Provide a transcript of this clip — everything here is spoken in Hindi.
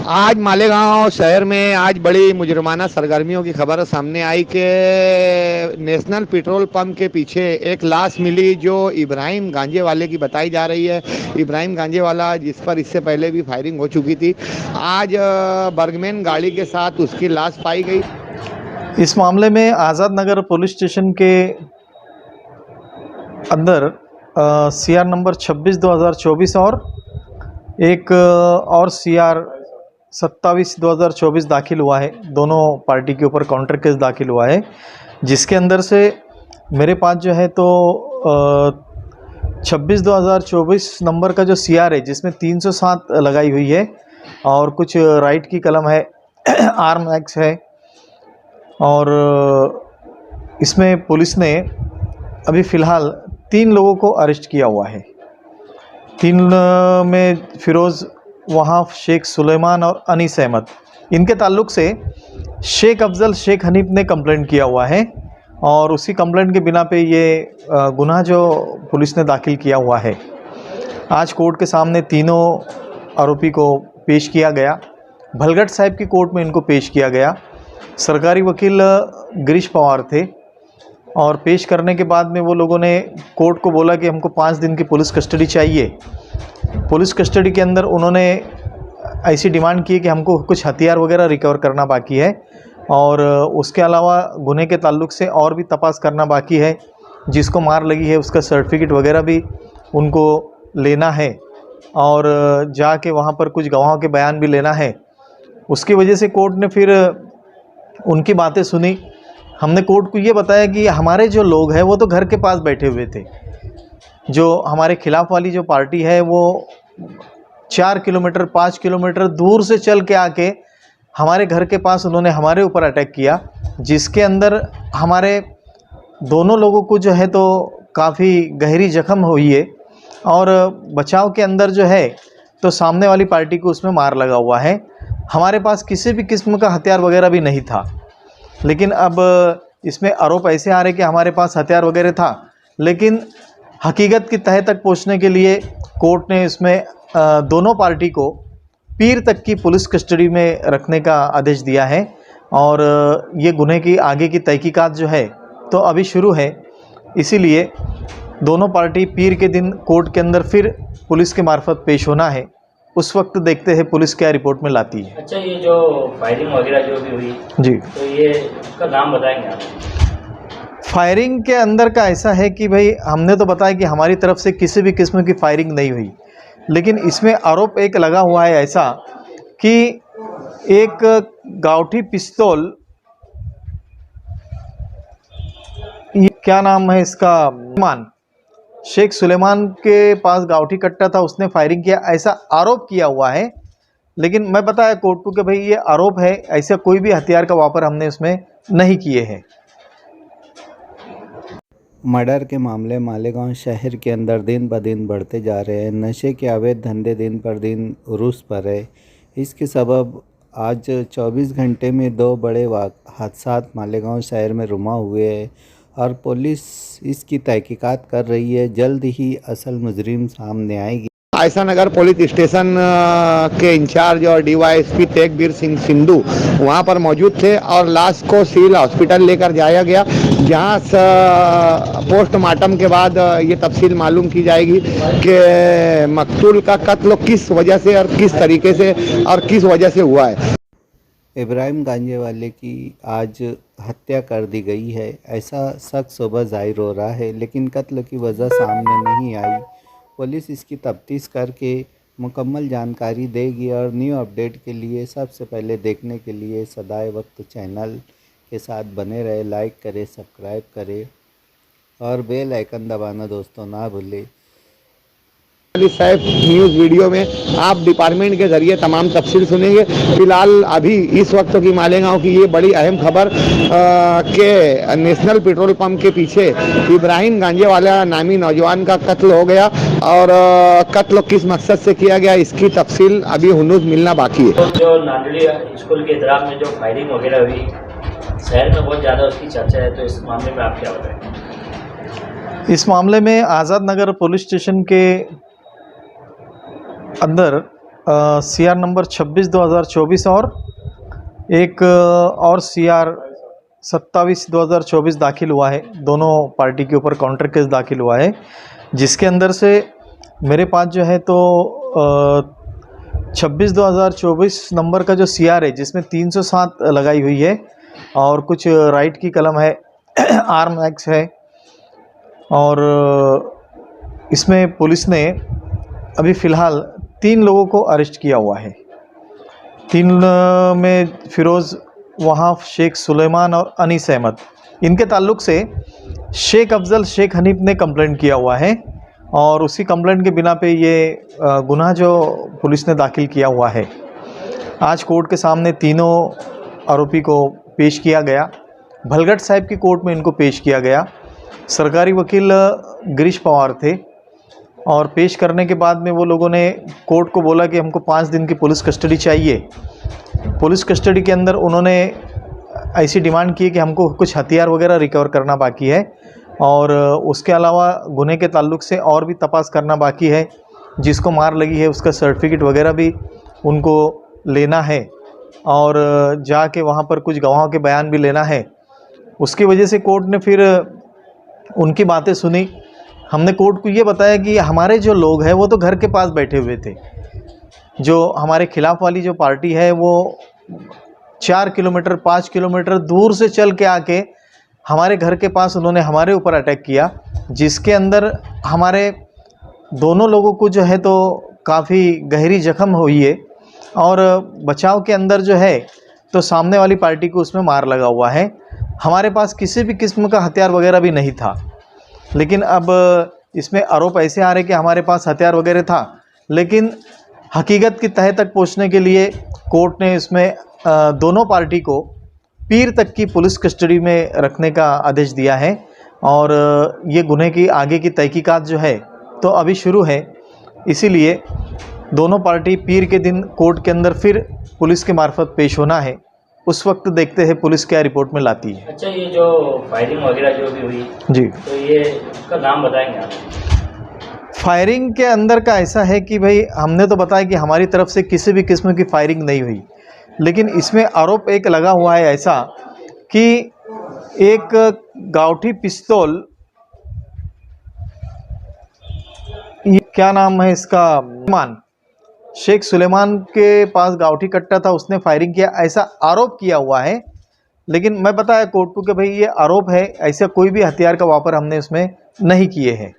आज मालेगांव शहर में आज बड़ी मुजरमाना सरगर्मियों की खबर सामने आई कि नेशनल पेट्रोल पंप के पीछे एक लाश मिली जो इब्राहिम गांजे वाले की बताई जा रही है। इब्राहिम गांजे वाला जिस पर इससे पहले भी फायरिंग हो चुकी थी, आज बर्गमैन गाड़ी के साथ उसकी लाश पाई गई। इस मामले में आज़ाद नगर पुलिस स्टेशन के अंदर CR नंबर 26/2024 और एक और CR 27/2024 दाखिल हुआ है। दोनों पार्टी के ऊपर काउंटर केस दाखिल हुआ है, जिसके अंदर से मेरे पास जो है तो 26/2024 नंबर का जो CR है, जिसमें 307 लगाई हुई है और कुछ राइट की कलम है, आर्म एक्स है। और इसमें पुलिस ने अभी फ़िलहाल 3 लोगों को अरेस्ट किया हुआ है। 3 में फिरोज़ वहाँ, शेख सुलेमान और अनीस अहमद। इनके ताल्लुक़ से शेख अफजल, शेख हनीफ ने कंप्लेंट किया हुआ है और उसी कंप्लेंट के बिना पे ये गुनाह जो पुलिस ने दाखिल किया हुआ है। आज कोर्ट के सामने तीनों आरोपी को पेश किया गया। भलगट साहिब की कोर्ट में इनको पेश किया गया। सरकारी वकील गिरीश पवार थे और पेश करने के बाद में वो लोगों ने कोर्ट को बोला कि हमको 5 दिन की पुलिस कस्टडी चाहिए। पुलिस कस्टडी के अंदर उन्होंने ऐसी डिमांड की कि हमको कुछ हथियार वगैरह रिकवर करना बाकी है और उसके अलावा गुने के ताल्लुक़ से और भी तपास करना बाकी है। जिसको मार लगी है उसका सर्टिफिकेट वगैरह भी उनको लेना है और जाके वहाँ पर कुछ गवाहों के बयान भी लेना है। उसकी वजह से कोर्ट ने फिर उनकी बातें सुनी। हमने कोर्ट को ये बताया कि हमारे जो लोग हैं वो तो घर के पास बैठे हुए थे। जो हमारे खिलाफ़ वाली जो पार्टी है वो 4 किलोमीटर 5 किलोमीटर दूर से चल के आके हमारे घर के पास उन्होंने हमारे ऊपर अटैक किया, जिसके अंदर हमारे दोनों लोगों को जो है तो काफ़ी गहरी जख्म हुई है और बचाव के अंदर जो है तो सामने वाली पार्टी को उसमें मार लगा हुआ है। हमारे पास किसी भी किस्म का हथियार वगैरह भी नहीं था, लेकिन अब इसमें आरोप ऐसे आ रहे कि हमारे पास हथियार वगैरह था, लेकिन हकीकत की तह तक पहुंचने के लिए कोर्ट ने इसमें दोनों पार्टी को पीर तक की पुलिस कस्टडी में रखने का आदेश दिया है और ये गुने की आगे की तहकीकात जो है तो अभी शुरू है। इसीलिए दोनों पार्टी पीर के दिन कोर्ट के अंदर फिर पुलिस के मार्फत पेश होना है। उस वक्त देखते हैं पुलिस क्या रिपोर्ट में लाती है। अच्छा, ये जो फायरिंग वगैरह जो भी हुई जी, तो ये उसका नाम बताएंगे आप? फायरिंग के अंदर का ऐसा है कि भाई हमने तो बताया कि हमारी तरफ से किसी भी किस्म की फायरिंग नहीं हुई, लेकिन इसमें आरोप एक लगा हुआ है ऐसा कि एक गावठी पिस्तौल, ये क्या नाम है इसका, शेख सुलेमान के पास गावठी कट्टा था, उसने फायरिंग किया, ऐसा आरोप किया हुआ है। लेकिन मैं बताया कोर्ट को कि भाई ये आरोप है, ऐसा कोई भी हथियार का वापर हमने उसमें नहीं किए हैं। मर्डर के मामले मालेगांव शहर के अंदर दिन ब दिन बढ़ते जा रहे हैं। नशे के अवैध धंधे दिन पर दिन उरूज पर है। इसके सबब आज 24 घंटे में 2 बड़े हादसा मालेगांव शहर में रुमा हुए हैं और पुलिस इसकी तहकीकात कर रही है। जल्द ही असल मुजरिम सामने आएगी। आयशा नगर पुलिस स्टेशन के इंचार्ज और DYSP तेगबीर सिंह सिंधु वहां पर मौजूद थे और लाश को सिविल हॉस्पिटल लेकर जाया गया, जहां पोस्टमार्टम के बाद ये तफसील मालूम की जाएगी कि मकतूल का कत्ल किस वजह से और किस तरीके से और किस वजह से हुआ है। इब्राहिम गांजे वाले की आज हत्या कर दी गई है, ऐसा शक सुबह जाहिर हो रहा है, लेकिन कत्ल की वजह सामने नहीं आई। पुलिस इसकी तफ्तीश करके मुकम्मल जानकारी देगी और न्यू अपडेट के लिए सबसे पहले देखने के लिए सदाए वक्त चैनल के साथ बने रहे। लाइक करें, सब्सक्राइब करें और बेल आइकन दबाना दोस्तों ना भूलें। साहब न्यूज़ वीडियो में आप डिपार्टमेंट के जरिए तमाम तफसील सुनेंगे। फिलहाल अभी इस वक्त की मालेगांव की ये बड़ी अहम खबर के नेशनल पेट्रोल पंप के पीछे इब्राहिम गांजे वाला नामी नौजवान का कत्ल हो गया और कत्ल किस मकसद से किया गया इसकी तफसील अभी हुनूज मिलना बाकी है। जो नांदड़ी स्कूल के इतराम में जो फायरिंग वगैरह हुई, शहर में बहुत ज़्यादा उसकी चर्चा है, तो इस मामले में आप क्या बताएं? इस मामले में आज़ाद नगर पुलिस स्टेशन के अंदर CR नंबर 26/2024 और एक और CR 27/2024 दाखिल हुआ है। दोनों पार्टी के ऊपर काउंटर केस दाखिल हुआ है, जिसके अंदर से मेरे पास जो है तो 26/2024 नंबर का जो CR है जिसमें 307 लगाई हुई है और कुछ राइट की कलम है, आर्म एक्स है। और इसमें पुलिस ने अभी फ़िलहाल 3 लोगों को अरेस्ट किया हुआ है। 3 में फिरोज़ वहाफ़, शेख सुलेमान और अनीस अहमद। इनके ताल्लुक़ से शेख अफ़ज़ल, शेख हनीफ ने कंप्लेंट किया हुआ है और उसी कंप्लेंट के बिना पे ये गुनाह जो पुलिस ने दाखिल किया हुआ है। आज कोर्ट के सामने तीनों आरोपी को पेश किया गया। भलगट साहिब की कोर्ट में इनको पेश किया गया। सरकारी वकील गिरीश पवार थे और पेश करने के बाद में वो लोगों ने कोर्ट को बोला कि हमको 5 दिन की पुलिस कस्टडी चाहिए। पुलिस कस्टडी के अंदर उन्होंने ऐसी डिमांड की कि हमको कुछ हथियार वगैरह रिकवर करना बाकी है और उसके अलावा गुने के ताल्लुक़ से और भी तपास करना बाकी है। जिसको मार लगी है उसका सर्टिफिकेट वगैरह भी उनको लेना है और जाके वहाँ पर कुछ गवाहों के बयान भी लेना है। उसकी वजह से कोर्ट ने फिर उनकी बातें सुनी। हमने कोर्ट को ये बताया कि हमारे जो लोग हैं वो तो घर के पास बैठे हुए थे। जो हमारे खिलाफ़ वाली जो पार्टी है वो 4 किलोमीटर 5 किलोमीटर दूर से चल के आके हमारे घर के पास उन्होंने हमारे ऊपर अटैक किया, जिसके अंदर हमारे दोनों लोगों को जो है तो काफ़ी गहरी जख्म हुई है और बचाव के अंदर जो है तो सामने वाली पार्टी को उसमें मार लगा हुआ है। हमारे पास किसी भी किस्म का हथियार वगैरह भी नहीं था, लेकिन अब इसमें आरोप ऐसे आ रहे कि हमारे पास हथियार वगैरह था, लेकिन हकीकत की तह तक पहुंचने के लिए कोर्ट ने इसमें दोनों पार्टी को पीर तक की पुलिस कस्टडी में रखने का आदेश दिया है और ये गुने की आगे की तहकीकात जो है तो अभी शुरू है। इसीलिए दोनों पार्टी पीर के दिन कोर्ट के अंदर फिर पुलिस के मार्फत पेश होना है। उस वक्त देखते हैं पुलिस क्या रिपोर्ट में लाती है। अच्छा, ये जो फायरिंग वगैरह जो भी हुई जी, तो ये उसका नाम बताएंगे आप? फायरिंग के अंदर का ऐसा है कि भाई हमने तो बताया कि हमारी तरफ से किसी भी किस्म की फायरिंग नहीं हुई, लेकिन इसमें आरोप एक लगा हुआ है ऐसा कि एक गावठी पिस्तौल, ये क्या नाम है इसका, शेख सुलेमान के पास गावठी कट्टा था, उसने फायरिंग किया, ऐसा आरोप किया हुआ है। लेकिन मैं बताया कोर्ट को कि भाई ये आरोप है, ऐसा कोई भी हथियार का वापर हमने उसमें नहीं किए हैं।